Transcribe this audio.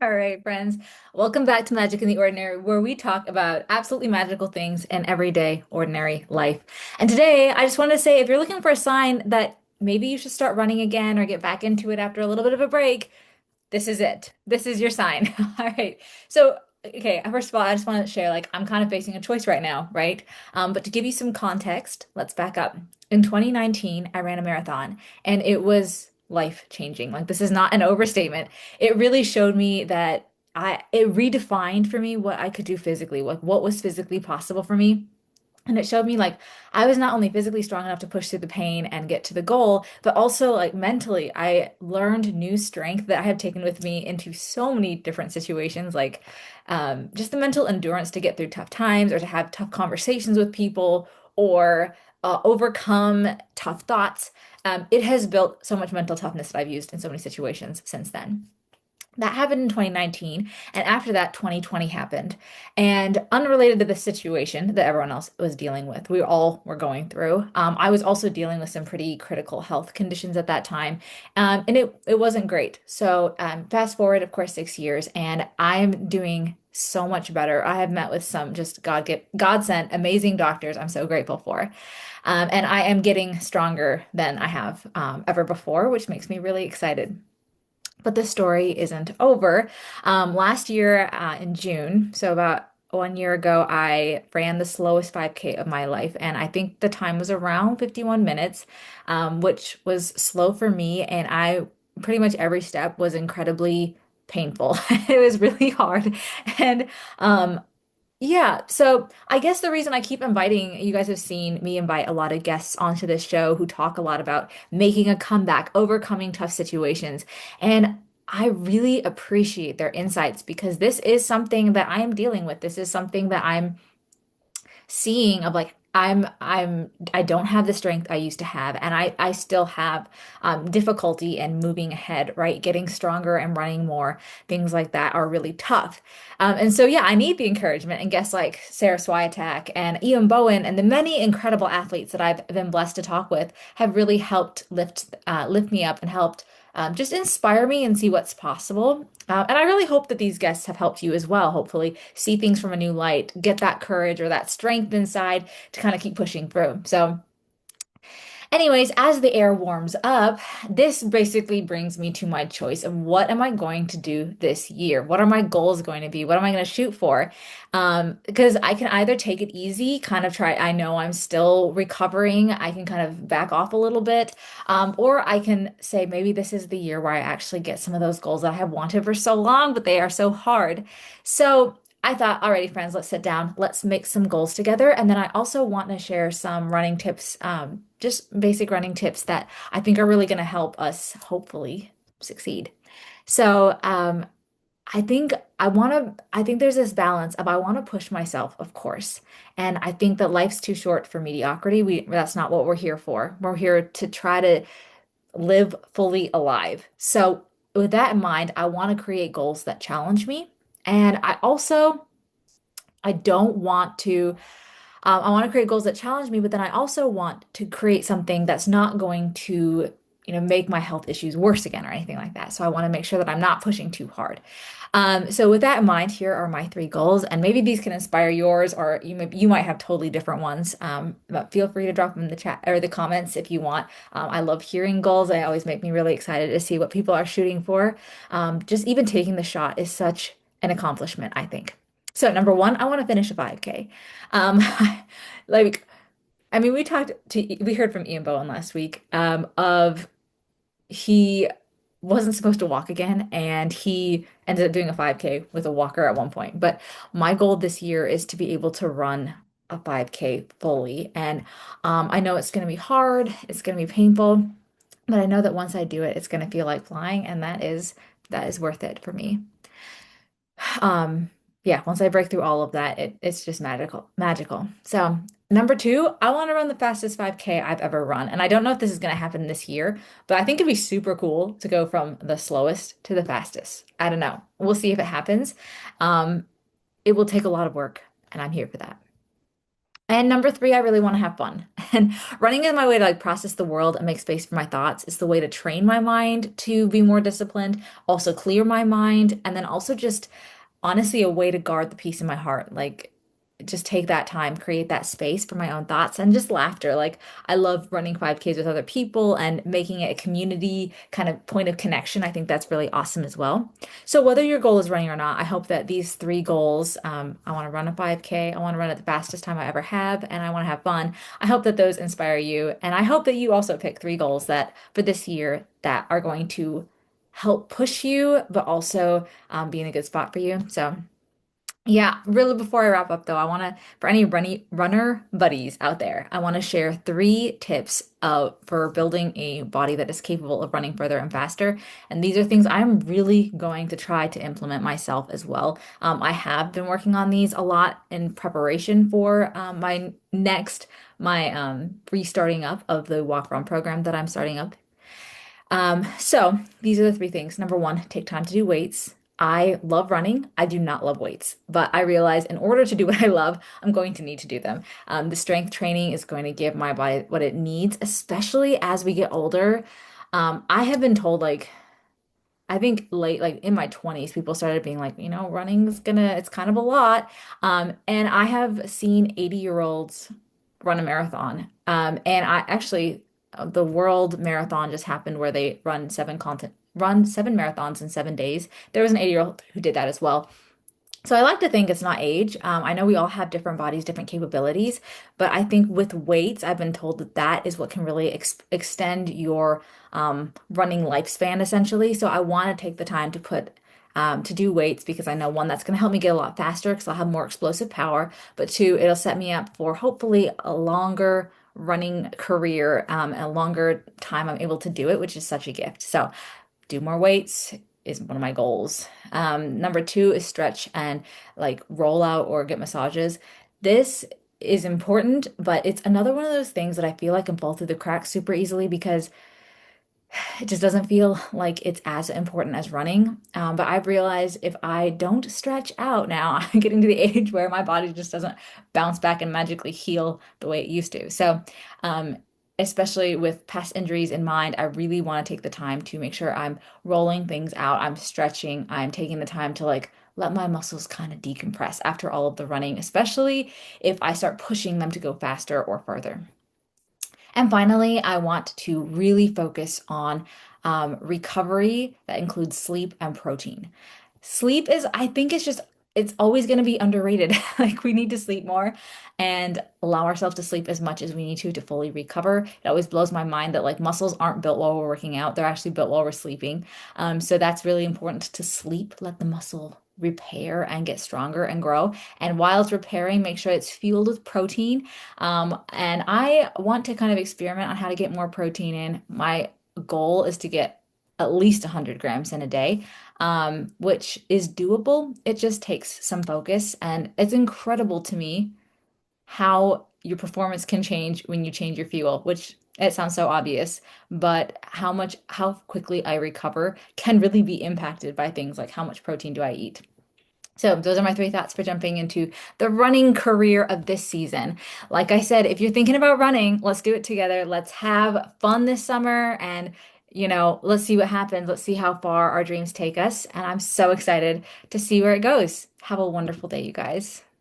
All right, friends. Welcome back to Magic in the Ordinary, where we talk about absolutely magical things in everyday, ordinary life. And today, I just wanted to say if you're looking for a sign that maybe you should start running again or get back into it after a little bit of a break, this is it. This is your sign. All right. So, okay, first of all, I just want to share I'm kind of facing a choice right now, right? But to give you some context, let's back up. In 2019, I ran a marathon and it was life changing. Like, this is not an overstatement. It really showed me that it redefined for me what I could do physically, like what was physically possible for me. And it showed me I was not only physically strong enough to push through the pain and get to the goal, but also like mentally, I learned new strength that I have taken with me into so many different situations, just the mental endurance to get through tough times or to have tough conversations with people or overcome tough thoughts. It has built so much mental toughness that I've used in so many situations since then. That happened in 2019, and after that, 2020 happened. And unrelated to the situation that everyone else was dealing with, we all were going through. I was also dealing with some pretty critical health conditions at that time, and it wasn't great. So fast forward, of course, 6 years, and I'm doing so much better. I have met with some just God sent amazing doctors. I'm so grateful for, and I am getting stronger than I have ever before, which makes me really excited. But the story isn't over. Last year in June, so about 1 year ago, I ran the slowest 5K of my life. And I think the time was around 51 minutes, which was slow for me. And I pretty much every step was incredibly painful. It was really hard. And um, yeah, so I guess the reason I keep inviting, you guys have seen me invite a lot of guests onto this show who talk a lot about making a comeback, overcoming tough situations. And I really appreciate their insights because this is something that I am dealing with. This is something that I'm seeing of I don't have the strength I used to have, and I still have difficulty in moving ahead, right? Getting stronger and running more, things like that are really tough. And so yeah, I need the encouragement, and guests like Sarah Swiatek and Ian Bowen and the many incredible athletes that I've been blessed to talk with have really helped lift me up and helped just inspire me and see what's possible. And I really hope that these guests have helped you as well. Hopefully, see things from a new light, get that courage or that strength inside to kind of keep pushing through. So, anyways, as the air warms up, this basically brings me to my choice of what am I going to do this year? What are my goals going to be? What am I going to shoot for? Because I can either take it easy, kind of try, I know I'm still recovering, I can kind of back off a little bit, or I can say maybe this is the year where I actually get some of those goals that I have wanted for so long, but they are so hard. So, I thought, alrighty, friends, let's sit down. Let's make some goals together. And then I also want to share some running tips, just basic running tips that I think are really going to help us hopefully succeed. So, I think there's this balance of I want to push myself, of course. And I think that life's too short for mediocrity. That's not what we're here for. We're here to try to live fully alive. So, with that in mind, I want to create goals that challenge me. And I don't want to, I want to create goals that challenge me, but then I also want to create something that's not going to, make my health issues worse again or anything like that. So I want to make sure that I'm not pushing too hard. So with that in mind, here are my three goals, and maybe these can inspire yours, or you might have totally different ones. But feel free to drop them in the chat or the comments if you want. I love hearing goals. They always make me really excited to see what people are shooting for. Just even taking the shot is such an accomplishment, I think. So number one, I want to finish a 5K. Um, like, I mean, we heard from Ian Bowen last week, of he wasn't supposed to walk again, and he ended up doing a 5K with a walker at one point. But my goal this year is to be able to run a 5K fully. And I know it's going to be hard, it's going to be painful, but I know that once I do it, it's going to feel like flying, and that is worth it for me. Um, yeah, once I break through all of that, it's just magical, magical. So, number two, I want to run the fastest 5K I've ever run. And I don't know if this is going to happen this year, but I think it'd be super cool to go from the slowest to the fastest. I don't know. We'll see if it happens. Um, it will take a lot of work, and I'm here for that. And number three, I really want to have fun. And running is my way to like process the world and make space for my thoughts. It's the way to train my mind to be more disciplined, also clear my mind, and then also just honestly a way to guard the peace in my heart. Like just take that time, create that space for my own thoughts and just laughter. Like I love running 5Ks with other people and making it a community kind of point of connection. I think that's really awesome as well. So whether your goal is running or not, I hope that these three goals, I want to run a 5K, I want to run at the fastest time I ever have, and I want to have fun. I hope that those inspire you. And I hope that you also pick three goals that for this year that are going to help push you, but also be in a good spot for you. So yeah, really before I wrap up though, I want to, for any runner buddies out there, I want to share three tips for building a body that is capable of running further and faster. And these are things I'm really going to try to implement myself as well. I have been working on these a lot in preparation for my restarting up of the walk run program that I'm starting up. So these are the three things. Number one, take time to do weights. I love running. I do not love weights, but I realize in order to do what I love, I'm going to need to do them. The strength training is going to give my body what it needs, especially as we get older. I have been told like I think late, like in my 20s, people started being like, running's it's kind of a lot. And I have seen 80-year-olds run a marathon. And I actually, the world marathon just happened where they run seven marathons in 7 days. There was an 80-year-old who did that as well. So I like to think it's not age. I know we all have different bodies, different capabilities, but I think with weights, I've been told that that is what can really extend your running lifespan, essentially. So I want to take the time to put to do weights because I know one, that's going to help me get a lot faster because I'll have more explosive power, but two, it'll set me up for hopefully a longer running career and a longer time I'm able to do it, which is such a gift. So do more weights is one of my goals. Number two is stretch and like roll out or get massages. This is important, but it's another one of those things that I feel like can fall through the cracks super easily because it just doesn't feel like it's as important as running. But I've realized if I don't stretch out now, I'm getting to the age where my body just doesn't bounce back and magically heal the way it used to. So, especially with past injuries in mind, I really want to take the time to make sure I'm rolling things out, I'm stretching, I'm taking the time to like let my muscles kind of decompress after all of the running, especially if I start pushing them to go faster or further. And finally, I want to really focus on recovery that includes sleep and protein. Sleep is, I think it's just, it's always going to be underrated. Like we need to sleep more and allow ourselves to sleep as much as we need to fully recover. It always blows my mind that like muscles aren't built while we're working out. They're actually built while we're sleeping. So that's really important to sleep, let the muscle repair and get stronger and grow. And while it's repairing, make sure it's fueled with protein. And I want to kind of experiment on how to get more protein in. My goal is to get at least 100 grams in a day, which is doable. It just takes some focus. And it's incredible to me how your performance can change when you change your fuel, which it sounds so obvious, but how quickly I recover can really be impacted by things like how much protein do I eat. So, those are my three thoughts for jumping into the running career of this season. Like I said, if you're thinking about running, let's do it together. Let's have fun this summer and, let's see what happens. Let's see how far our dreams take us. And I'm so excited to see where it goes. Have a wonderful day, you guys.